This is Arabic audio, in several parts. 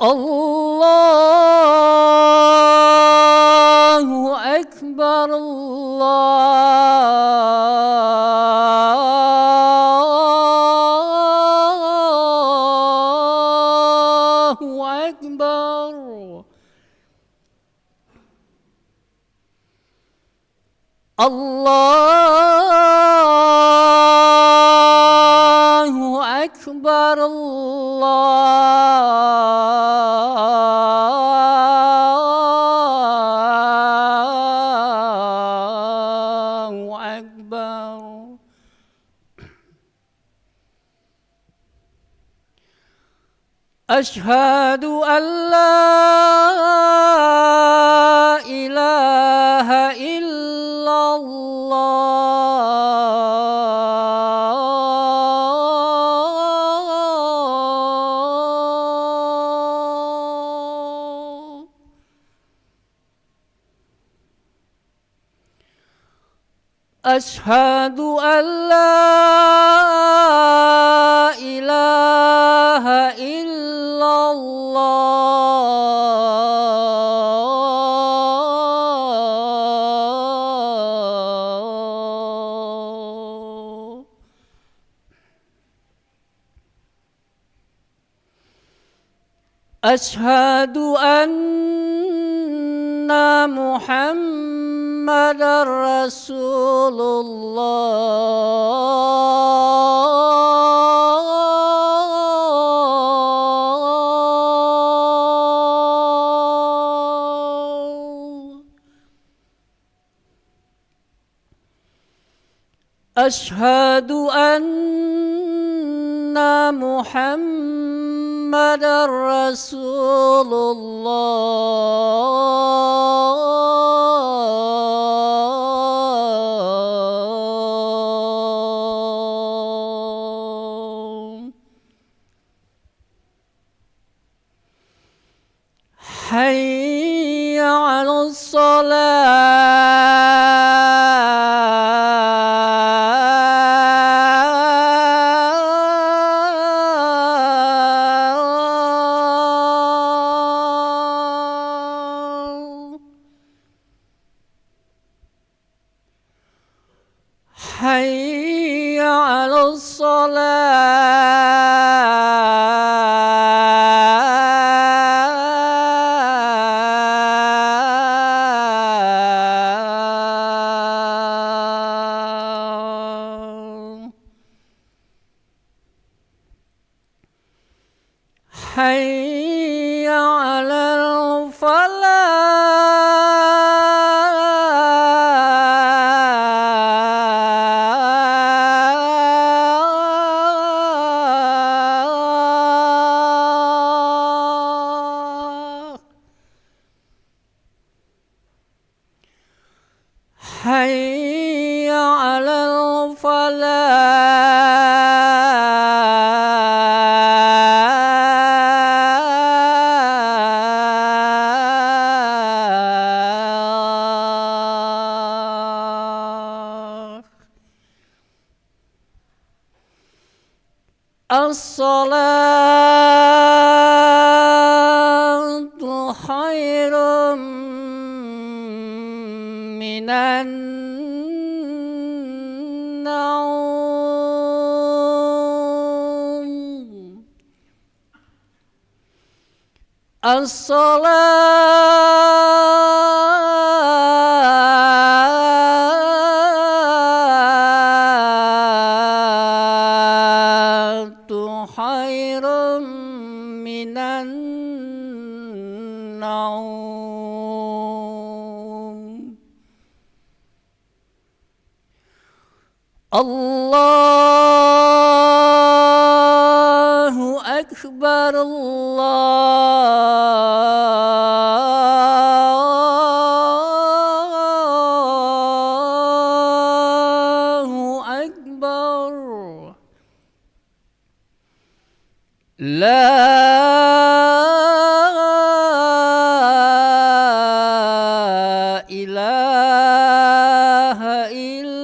Allahu Akbar, Allahu Akbar. Allahu Akbar, Allahu Akbar. Ashhadu an la ilaha illallah. Ashhadu an la ilaha illallah. Ashhadu anna Muhammadar Rasulullah. Ashhadu anna Muhammadar Rasulullah. Hayya 'alas salah. Hayya 'alas salah. Hayya 'alal falah. Hayya 'alal falah. As-salatu khairum minan naum. As-salatu khairum minan naum. Allahu Akbar, Allahu Akbar. La ilaha illallah.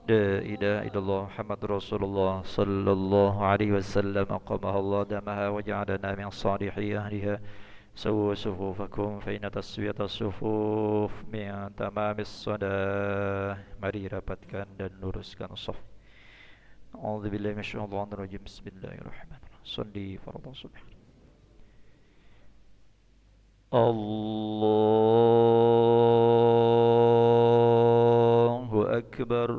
لا إله إلا الله محمد رسول الله صلى الله عليه وسلم أقامها الله دامها وجعلنا من صالح أهلها. سووا صفوفكم فإن تسوية الصفوف من تمام الصلاة. Mari rapatkan dan luruskan shaf. أعوذ بالله من الشيطان الرجيم. بسم الله الرحمن الرحيم. صلي فرض الصبح. الله أكبر.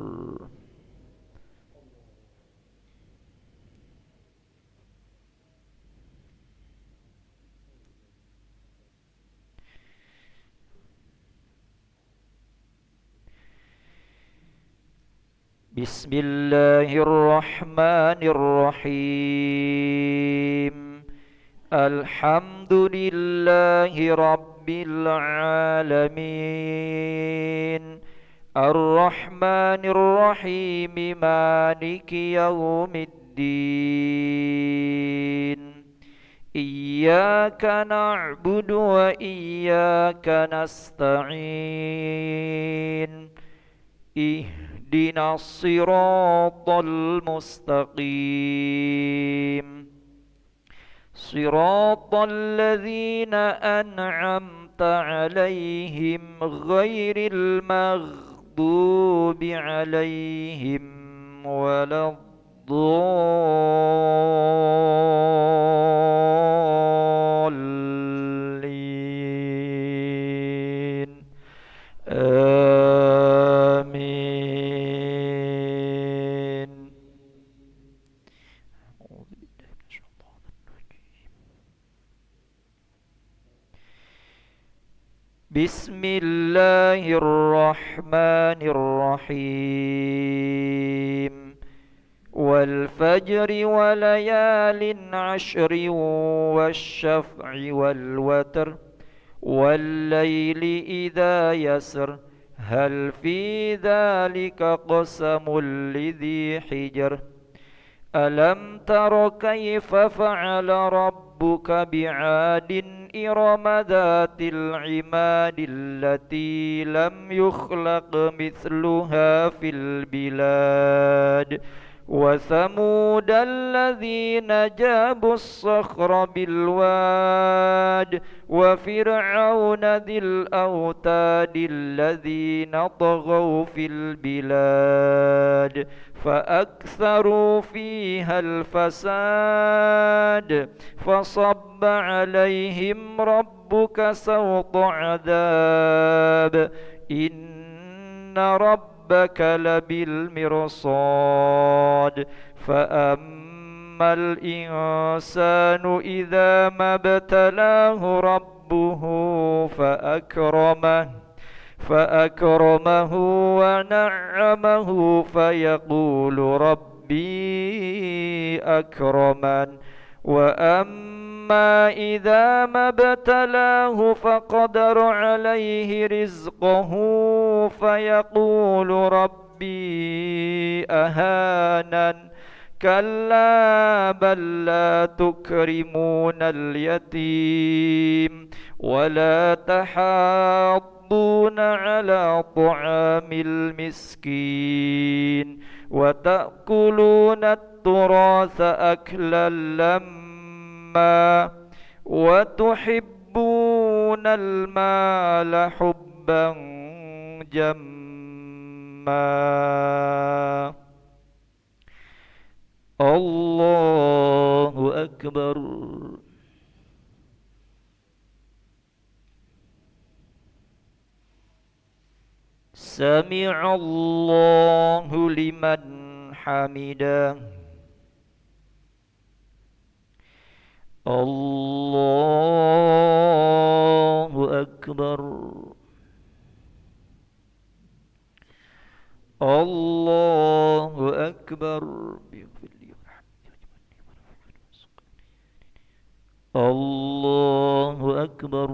بسم الله الرحمن الرحيم. الحمد لله رب العالمين. الرحمن الرحيم مالك يوم الدين. إياك نعبد وإياك نستعين. اهدنا الصراط المستقيم. صراط الذين أنعمت عليهم غير المغضوب عليهم ولا الضالين. آمين. أعوذ بالله من الشيطان الرجيم. بسم الله الرحمن الرحيم. والفجر وليال عشر والشفع والوتر والليل إذا يسر هل في ذلك قسم لذي حجر. ألم تر كيف فعل ربك بعاد إرم ذات العماد التي لم يخلق مثلها في البلاد. وثمود الذين جابوا الصخر بالواد. وفرعون ذي الأوتاد الذين طغوا في البلاد فأكثروا فيها الفساد. فصب عليهم ربك سوط عذاب. إن ربك لبالمرصاد. فأما الإنسان إذا ما ابتلاه ربه فأكرمه ونعمه فيقول ربي أكرمن. وأما إذا ما ابتلاه فقدر عليه رزقه فيقول ربي أهانن. كلا بل لا تكرمون اليتيم ولا تحاضون على طعام المسكين وتأكلون التراث أكلا لما وتحبون المال حبا جما. الله أكبر. سمع الله لمن حمده. الله أكبر. الله أكبر. الله أكبر.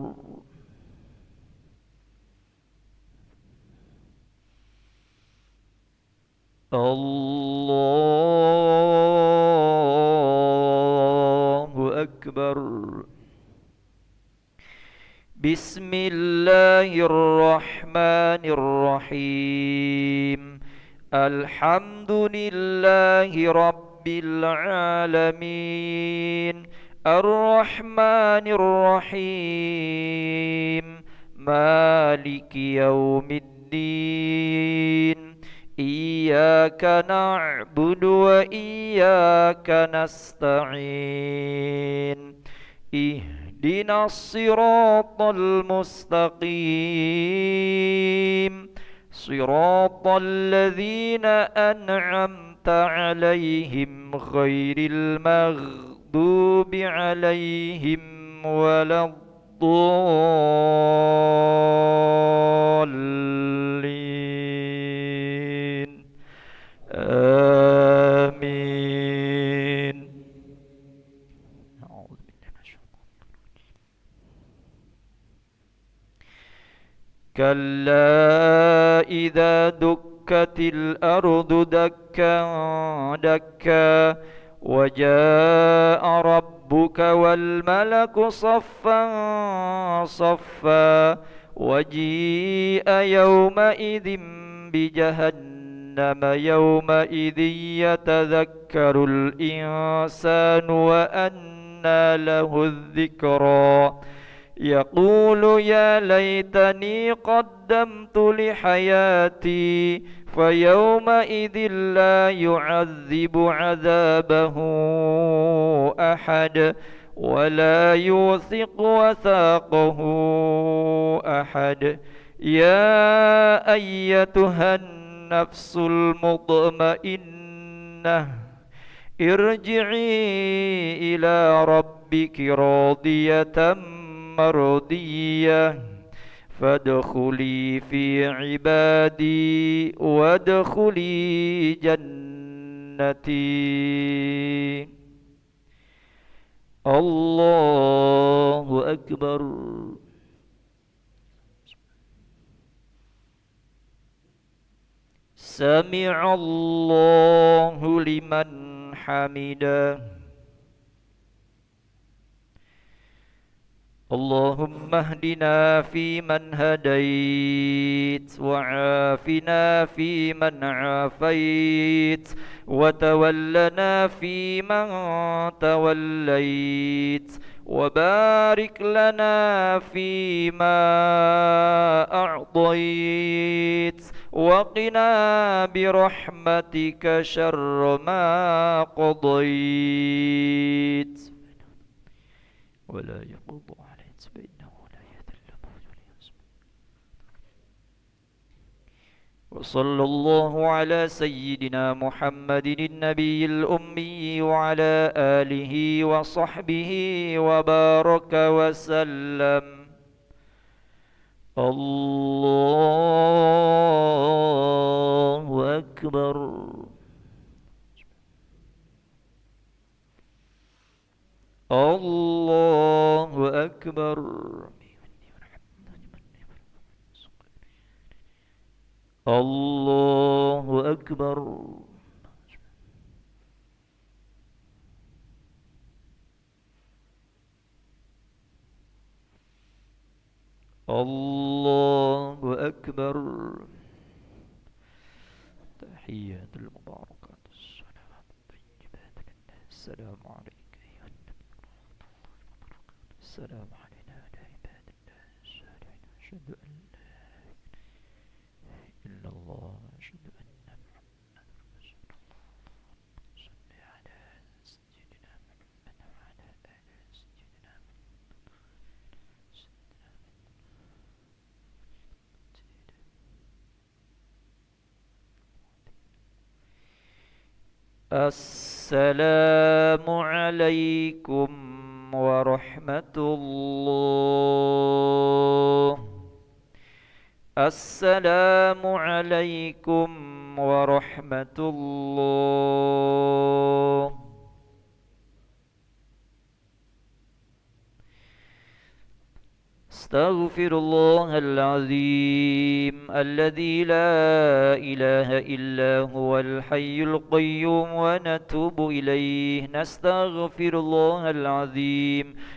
الله أكبر. بسم الله الرحمن الرحيم. الحمد لله رب العالمين الرحمن الرحيم مالك يوم الدين إياك نعبد وإياك نستعين اهدنا الصراط المستقيم صراط الذين أنعمت عليهم غير المغضوب عليهم ولا الضالين آمين. أعوذ بالله من الشيطان. كلا إذا دكت الأرض دكا دكا وجاء ربك والملك صفا صفا وجيء يومئذ بجهنم يومئذ يتذكر الإنسان وأنى له الذكرى يقول يا ليتني قدمت لحياتي فيومئذ لا يعذب عذابه أحد ولا يوثق وثاقه أحد. يا أيتها النفس المطمئنة ارجعي إلى ربك راضية مرضية فادخلي في عبادي وادخلي جنتي. الله أكبر. سمع الله لمن حمده. اللهم اهدنا فيمن هديت وعافنا فيمن عافيت وتولنا فيمن توليت وبارك لنا فيما أعطيت وقنا برحمتك شر ما قضيت ولا يقضى عليك فإنه لا يذل من والاه. وصلى الله على سيدنا محمد النبي الأمي وعلى آله وصحبه وبارك وسلم. الله أكبر. الله أكبر. الله أكبر. الله أكبر. تحيات المباركات الصلوات الطيبات لله. السلام عليك أيها النبي. السلام علينا وعلى عباد الله الصالحين. أشهد أن لا إله إلا الله أشهد أن محمدا رسول الله. صل على سيدنا محمد وعلى آل سيدنا محمد. السلام عليكم ورحمة الله. السلام عليكم ورحمة الله. استغفر الله العظيم الذي لا إله إلا هو الحي القيوم ونتوب إليه. نستغفر الله العظيم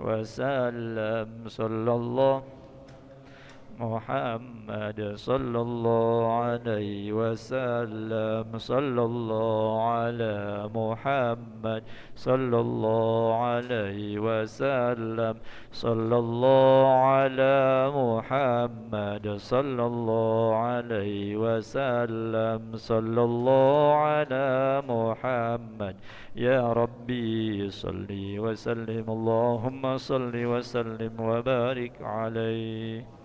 وسلم صلى الله محمد صلى الله عليه وسلم صلى الله على محمد صلى الله عليه وسلم صلى الله على محمد صلى الله عليه وسلم صلى الله على محمد يا ربي صل وسلم اللهم صل وسلم وبارك عليه.